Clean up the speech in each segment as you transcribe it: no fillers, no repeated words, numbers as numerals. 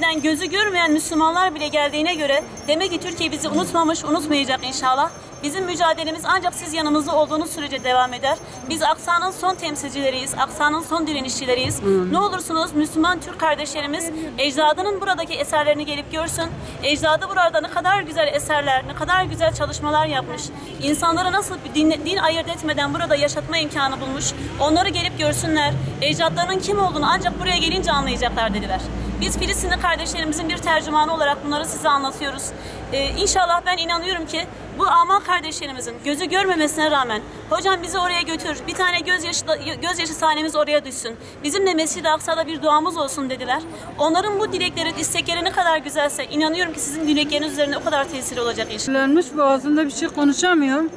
Türkiye'den gözü görmeyen Müslümanlar bile geldiğine göre demek ki Türkiye bizi unutmamış, unutmayacak inşallah. Bizim mücadelemiz ancak siz yanımızda olduğunuz sürece devam eder. Biz Aksa'nın son temsilcileriyiz, Aksa'nın son direnişçileriyiz. Ne olursunuz Müslüman Türk kardeşlerimiz ecdadının buradaki eserlerini gelip görsün. Ecdadı burada ne kadar güzel eserler, ne kadar güzel çalışmalar yapmış. İnsanlara nasıl din ayırt etmeden burada yaşatma imkanı bulmuş. Onları gelip görsünler. Ecdadlarının kim olduğunu ancak buraya gelince anlayacaklar dediler. Biz Filistinli kardeşlerimizin bir tercümanı olarak bunları size anlatıyoruz. İnşallah ben inanıyorum ki bu amal kardeşlerimizin gözü görmemesine rağmen hocam bizi oraya götür, bir tane gözyaşı sahnemiz oraya düşsün, bizimle Mescid-i Aksa'da bir duamız olsun dediler. Onların bu dilekleri, istekleri ne kadar güzelse inanıyorum ki sizin dilekleriniz üzerinde o kadar tesiri olacak inşallah. Boğazında bir şey konuşamıyorum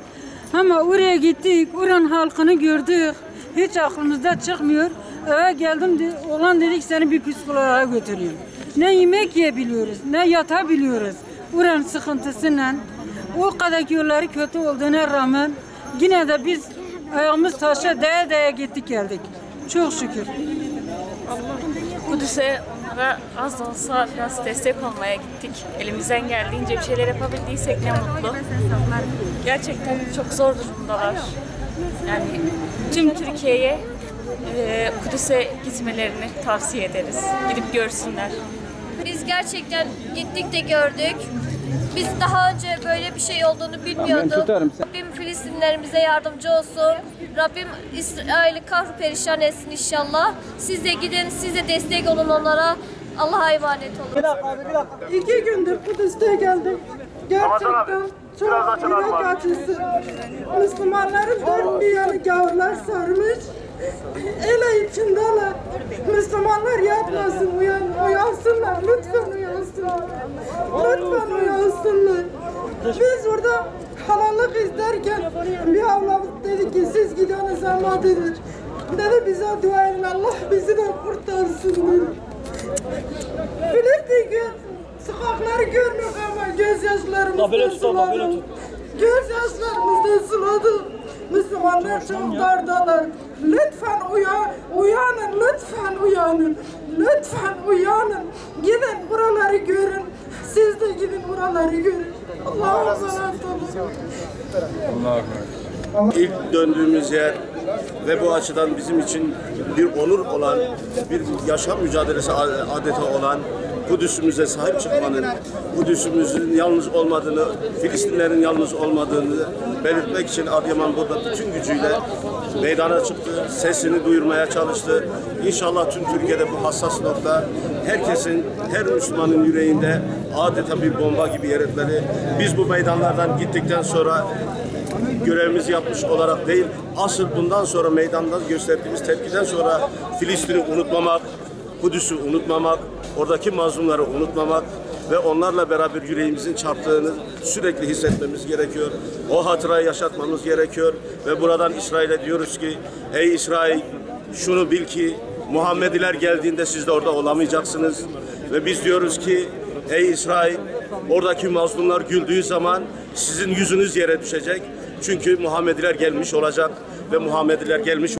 ama oraya gittik, oranın halkını gördük, hiç aklımızda çıkmıyor. Eve geldim, oğlan dedik seni bir psikoloğa götüreyim. Ne yemek yiyebiliyoruz, ne yatabiliyoruz. Oranın sıkıntısıyla, o kadar yolları kötü olduğuna rağmen yine de biz ayağımız taşa değe değe gittik geldik. Çok şükür. Kudüs'e onlara az da olsa biraz destek olmaya gittik. Elimizden geldiğince bir şeyler yapabildiysek ne mutlu. Gerçekten çok zor durumdalar. Yani tüm Türkiye'ye Kudüs'e gitmelerini tavsiye ederiz. Gidip görsünler. Biz gerçekten gittik de gördük. Biz daha önce böyle bir şey olduğunu bilmiyorduk. Rabbim Filistinlerimize yardımcı olsun. Rabbim İsrail'i kahru perişan etsin inşallah. Siz de gidin, siz de destek olun onlara. Allah'a emanet olun. Bir dakika. 2 gündür Kudüs'te geldik. Gerçekten çok yürek acısı. Müslümanların dört bir yanı gavurlar sarmış. Ele içindeler. Müslümanlar yapmasın, uyansınlar. Lütfen uyansınlar. Lütfen uyansınlar. Biz burada halallık isterken bir abla dedi ki siz gideniz ama dedi. Dedi bize dua edin, Allah bizi de kurtarsın dedi. Filistin sokakları görmüyor ama gözyaşlarımızda suladı. Gözyaşlarımızda suladı. Müslümanlar çok dardalar. Lütfen uyanın, lütfen uyanın. Lütfen uyanın. Gidin buraları görün. Siz de gidin buraları görün. Allah'a emanet olun. İlk döndüğümüz yer ve bu açıdan bizim için bir onur olan, bir yaşam mücadelesi adeta olan Kudüs'ümüze sahip çıkmanın, Kudüs'ümüzün yalnız olmadığını, Filistinlerin yalnız olmadığını belirtmek için Adıyaman burada bütün gücüyle meydana çıktı, sesini duyurmaya çalıştı. İnşallah tüm Türkiye'de bu hassas nokta herkesin, her Müslümanın yüreğinde adeta bir bomba gibi yer etmeli. Biz bu meydanlardan gittikten sonra görevimizi yapmış olarak değil, asıl bundan sonra meydanda gösterdiğimiz tepkiden sonra Filistin'i unutmamak, Kudüs'ü unutmamak, oradaki mazlumları unutmamak ve onlarla beraber yüreğimizin çarptığını sürekli hissetmemiz gerekiyor. O hatırayı yaşatmamız gerekiyor ve buradan İsrail'e diyoruz ki, ey İsrail şunu bil ki Muhammediler geldiğinde siz de orada olamayacaksınız. Ve biz diyoruz ki, ey İsrail oradaki mazlumlar güldüğü zaman sizin yüzünüz yere düşecek. Çünkü Muhammediler gelmiş olacak ve Muhammediler gelmiş